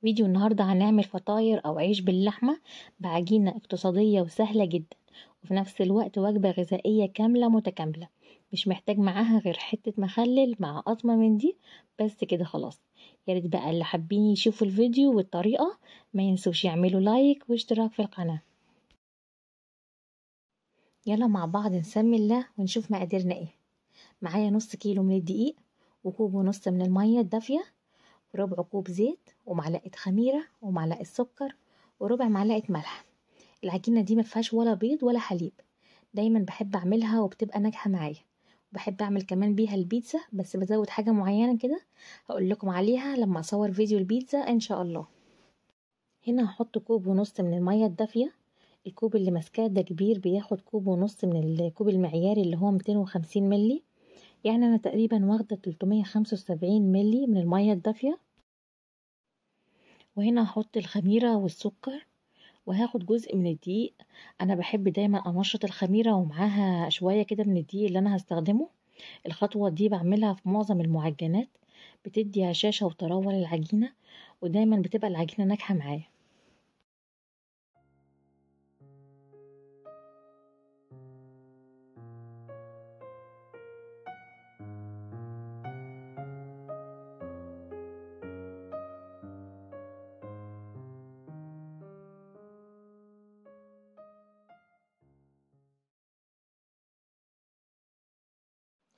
فيديو النهاردة هنعمل فطاير أو عيش باللحمة بعجينة اقتصادية وسهلة جدا، وفي نفس الوقت وجبة غذائية كاملة متكاملة. مش محتاج معاها غير حتة مخلل مع قطمة من دي، بس كده خلاص. ياريت بقى اللي حابين يشوفوا الفيديو والطريقة ما ينسوش يعملوا لايك واشتراك في القناة. يلا مع بعض نسمي الله ونشوف مقاديرنا ايه. معايا نص كيلو من الدقيق، وكوب ونص من المية الدافية، وربع كوب زيت، ومعلقة خميرة، ومعلقة سكر، وربع معلقة ملح. العجينة دي مفيهاش ولا بيض ولا حليب، دايما بحب اعملها وبتبقى ناجحة معايا. بحب اعمل كمان بيها البيتزا، بس بزود حاجة معينة كده هقول لكم عليها لما اصور فيديو البيتزا ان شاء الله. هنا هحط كوب ونص من المية الدافية. الكوب اللي ماسكاه ده كبير، بياخد كوب ونص من الكوب المعياري اللي هو 250 ملي. يعني انا تقريبا واخدة 375 ملي من المية الدافية. وهنا هحط الخميرة والسكر، وهاخد جزء من الدقيق. انا بحب دايما انشط الخميرة ومعاها شوية كده من الدقيق اللي انا هستخدمه. الخطوة دي بعملها في معظم المعجنات، بتدي هشاشة وطراوة للعجينة، ودايما بتبقى العجينة ناجحة معايا.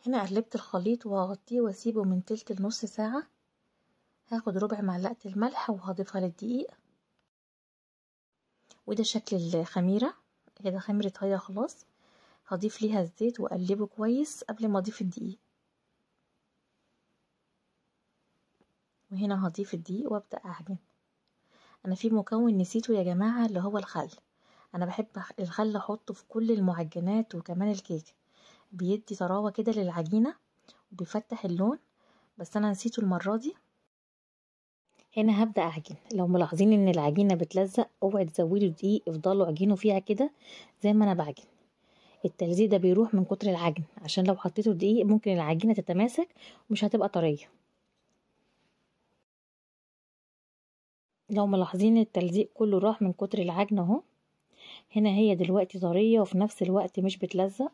هنا قلبت الخليط وهغطيه واسيبه من تلت لنص ساعة. هاخد ربع معلقة الملح وهضيفها للدقيق. وده شكل الخميرة كده، خميرة هيا خلاص. هضيف ليها الزيت واقلبه كويس قبل ما اضيف الدقيق. وهنا هضيف الدقيق وابدأ اعجن. انا في مكون نسيته يا جماعة، اللي هو الخل. انا بحب الخل احطه في كل المعجنات وكمان الكيك، بيدي طراوة كده للعجينة وبيفتح اللون، بس انا نسيته المرة دي. هنا هبدأ اعجن. لو ملاحظين ان العجينة بتلزق، اوعي تزودوا دقيق، افضلوا عجنوا فيها كده زي ما انا بعجن. التلزيق ده بيروح من كتر العجن، عشان لو حطيتوا دقيق ممكن العجينة تتماسك ومش هتبقى طرية. لو ملاحظين التلزيق كله راح من كتر العجن اهو. هنا هي دلوقتي طرية وفي نفس الوقت مش بتلزق.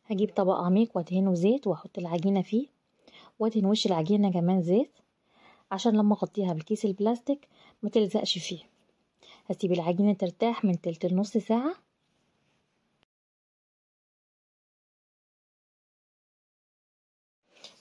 هجيب طبق عميق وادهنه زيت واحط العجينة فيه، وادهن وش العجينة كمان زيت، عشان لما اغطيها بالكيس البلاستيك ما تلزقش فيه. هسيب العجينة ترتاح من تلت لنص ساعة.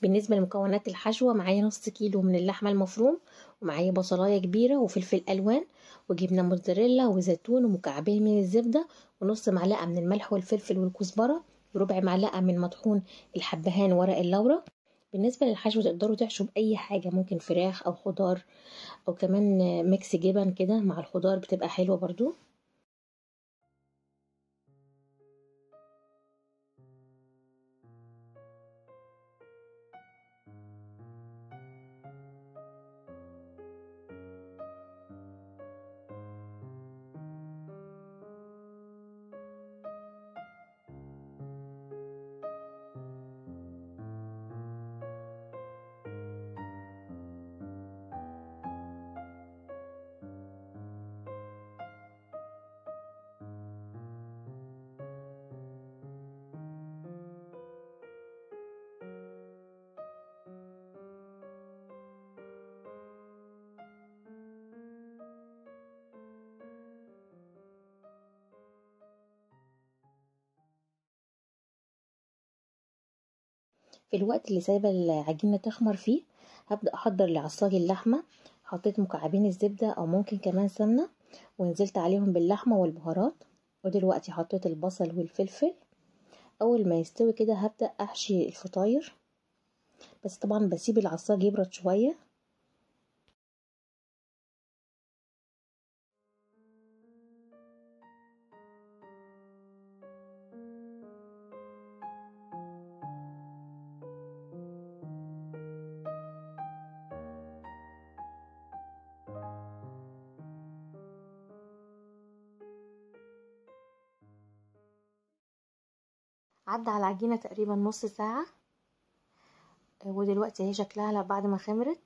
بالنسبة لمكونات الحشوة، معايا نص كيلو من اللحمة المفروم، ومعايا بصلاية كبيرة وفلفل ألوان وجبنة موتزاريلا وزيتون ومكعبين من الزبدة، ونص معلقة من الملح والفلفل والكزبرة، وربع معلقة من مطحون الحبهان ورق اللورا. بالنسبة للحشو تقدروا تحشوا بأي حاجة، ممكن فراخ أو خضار، أو كمان ميكس جبن كده مع الخضار بتبقى حلوة برضو. في الوقت اللي سايبة العجينة تخمر فيه، هبدأ أحضر لعصاج اللحمة. حطيت مكعبين الزبدة أو ممكن كمان سمنة، ونزلت عليهم باللحمة والبهارات. ودلوقتي حطيت البصل والفلفل. أول ما يستوي كده هبدأ أحشي الفطاير، بس طبعا بسيب العصاج يبرد شوية. عدى على العجينة تقريبا نص ساعة، ودلوقتي اهي شكلها بعد ما خمرت.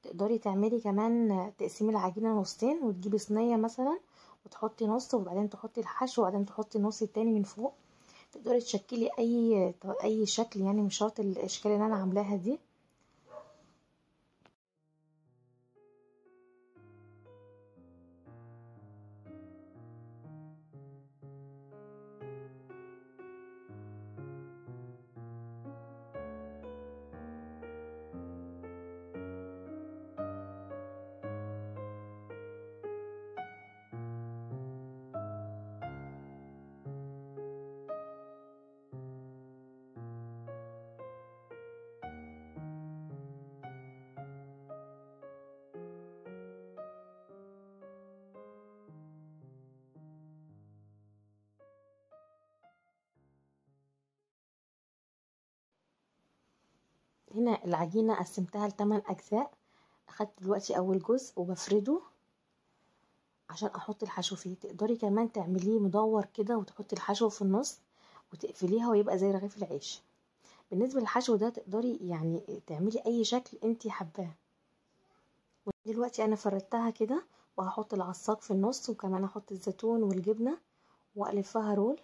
تقدري تعملي كمان تقسمي العجينة نصين وتجيبي صينية مثلا وتحطي نص وبعدين تحطي الحشو وبعدين تحطي النص التاني من فوق. تقدري تشكلي اي شكل، يعني مش شرط الاشكال اللي انا عاملاها دي. هنا العجينة قسمتها ل8 اجزاء. اخدت دلوقتي اول جزء وبفرده عشان احط الحشو فيه. تقدري كمان تعمليه مدور كده وتحطي الحشو في النص وتقفليها ويبقى زي رغيف العيش. بالنسبة للحشو ده تقدري يعني تعملي اي شكل انتي حباه. دلوقتي انا فردتها كده وهحط العصاج في النص وكمان احط الزيتون والجبنة واقلبها رول.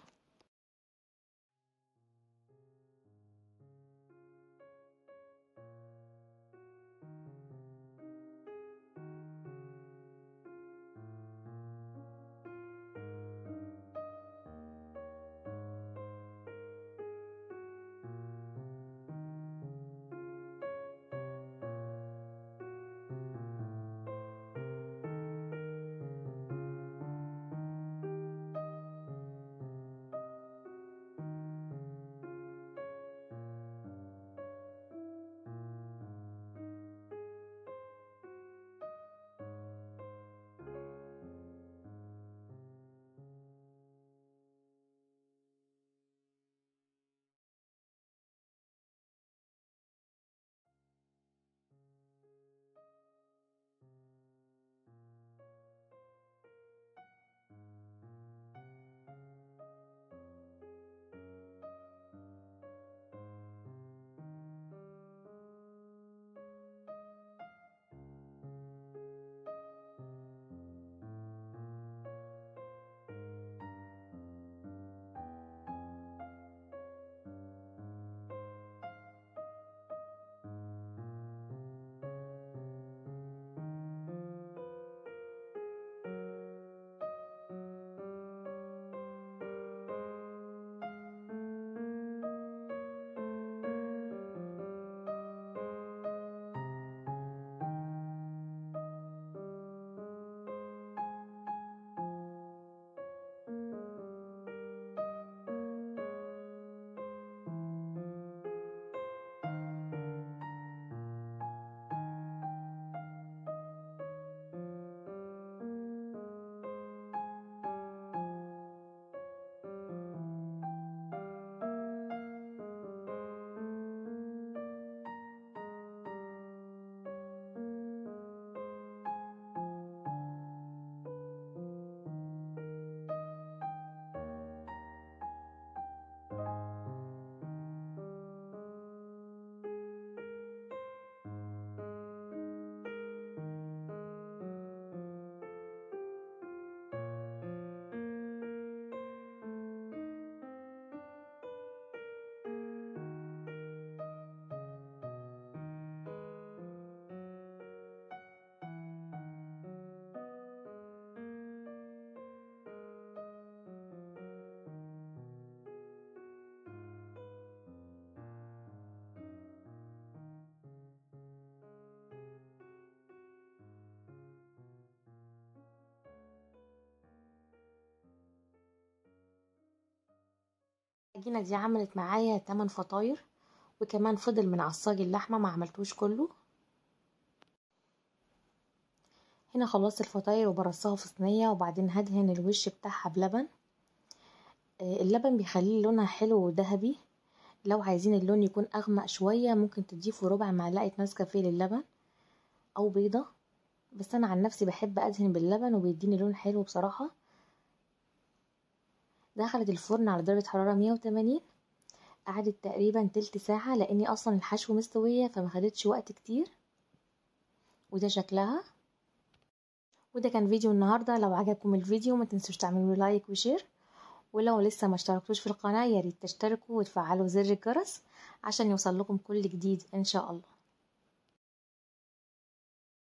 العجينة دي عملت معايا 8 فطاير، وكمان فضل من عصاج اللحمة ما عملتوش كله. هنا خلصت الفطاير وبرصها في صينية وبعدين هدهن الوش بتاعها بلبن. اللبن بيخليه لونها حلو وذهبي. لو عايزين اللون يكون اغمق شوية ممكن تضيفوا ربع معلقة نسكافيه للبن او بيضة، بس انا عن نفسي بحب ادهن باللبن وبيديني لون حلو بصراحة. دخلت الفرن على درجة حرارة 180 قعدت تقريبا تلت ساعة، لاني اصلا الحشو مستوية فما خدتش وقت كتير. وده شكلها. وده كان فيديو النهاردة. لو عجبكم الفيديو ما تنسوش تعملوا لايك وشير، ولو لسه ما اشتركتوش في القناة ياريت تشتركوا وتفعلوا زر الجرس عشان يوصل لكم كل جديد ان شاء الله.